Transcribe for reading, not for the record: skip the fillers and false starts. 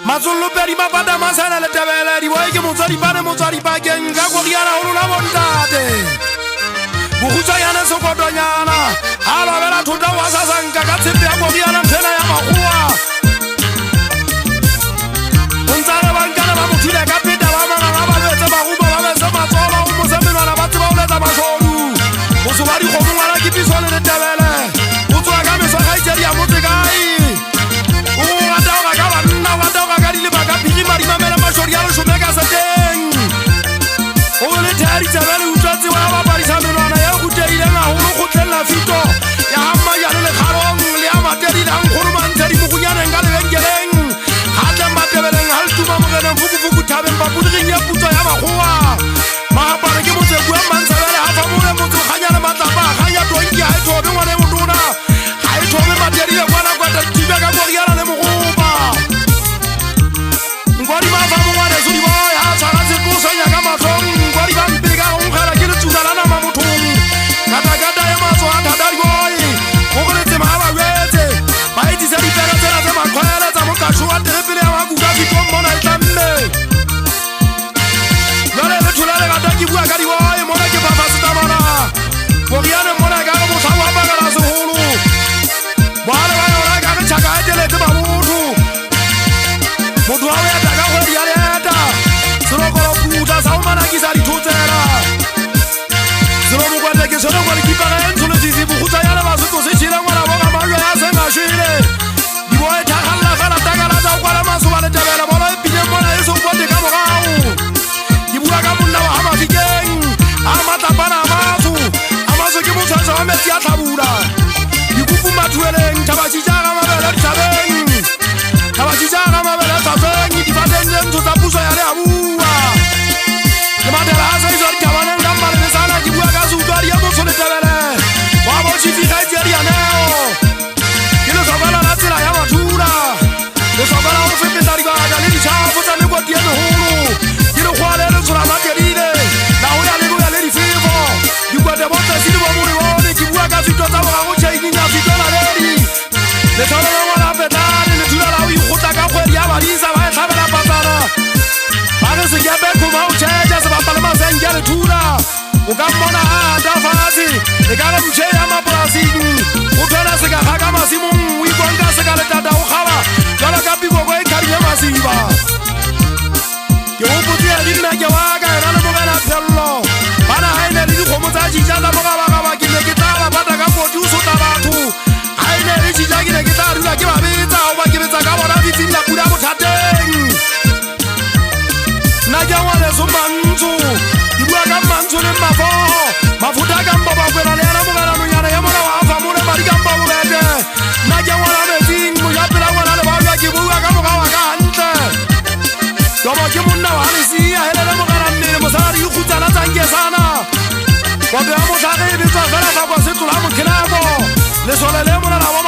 Mazolo pedi mapata masana le tabela di boy ke motswadi bana motswadi ba keng ka go riana ho lona bontate buhutsa yana sokotonyana hala bela thuta wa sasanka ka tshepe ya go riana phela ya magua ontsare bankana ba mothile ka peta ba manganga ba betse ba go ba betse matsola o mosemelwana ba tseba o letsa mashodu o so ba di go mongwana ke pisone le tabela o tswa ka meso ga itsedi ya motse kai o rata o ga ba nna wa ta ga di le ba ka pili mari mamela mashori ya le shome ka seteng o le thari tsabele o tsatsi wa ba ba disamelwana ya go teile nga ho go tlella fito ya hamma ya le kharong le ya materi la ngoro manteri mo gunyana nga le bengeleng ha tla matebeleng ha tuma mo gena fuku thabeng ba budring ya putso ya bagoa maapare ke motse bua mantsabele ha fa mo le motho khanyana matlapa khanya tonki ha thobe ngwane mo tona ha e thobe materi le kwana kwata tibe ka go riana le mogoba ngwadi ba fa mo ngwane so di boy ha tshara se go senya ka matlong ngwadi ba mpile ka go ngala ke le tsula lana ma mothong kata ya matso a thadari boy go go le tsema ba wetse ba itse se di pera tsena tse makhwele tsa mo ka shwa trepele ya go ka fito mona e tlamme yale le thulale ka ta ke bua ka di boy mona ke ba fa setamana go riana mona ka go motlhawa ba ka la seholo bana ba yona ka re tshaka e tele tse ba motho motho wa ya ta ka go ya leta serokolo puta sa o mana ke sa di thotsela sero mo kwa ke sero kwa ke para en tsone tsi bu khutsa ya le ba se to se tshila ngwana ba ga malwa ya se ngashile di boy ta khalla fela ta ka la tsa kwa la maso ba le tabela bona e pile bona e so kwa de ka mogao di bua ka monna wa ha ba fikeng a mata bana amaso ke motshwasa wa metsi a tlhabula di kupu mathueleng thabashi ja ga mabela di tabeng thabashi ja ga mabela tsateng di bateng le ntso tsa puso ya le abua ke madela a sa izori tabaneng ka mare le sana ke bua ka sutwadi ya motho le tabele wa bo chifiga tsedi ya neo ke le sokala la tsela ya mathula le sokala o fepeta dibaga le ditšhafo tsa mekoti ya meholo ke le kgwale le tshola materile la ho ya le boya le difefo dikwete botsesi le bo moribone ke bua ka fito tsa bogago chaining ya fito la ledi le tholo le ngwana petane le thula la o ikgotla ka kgwedi ya badisa ba e tlhabela patsana ba re sekepe khoma o tšhetša sebapale masenke a le thula o ka mmona a ata fatshe e ka re mtšhe ya mapolasing o thwela sekakga ka masimong o ikonka seka le tata o kgaba jalo ka pikoko e kgadile masiba ke gopotse ya dinnake wa ka ena le mogena phello bana ga ene le dikgomo tsa tšija tsa mogabagaba ke ne ke tla ba bata ka poti o sota batho ga ene le tšija ke ne ke tla dula ke babetsa goba ke betsa ka bona fitsing la pula bothateng nna ke ngwaneso mantsho ke bua ka mantsho le mafogo mafuta a kampo bakwena le yana mogelanonyana ya mona wa afa mole madi kampo bobete nna ke ngwana metsing mojapela ngwana le balwa ke bua ka moga wa ka gantle tobo ke monna wa lesia helele mogelannele mosadi ikgutsana tsankesana koto ya motlhage e betswa fela ga kwa setlola mokhelako lesole le monana wa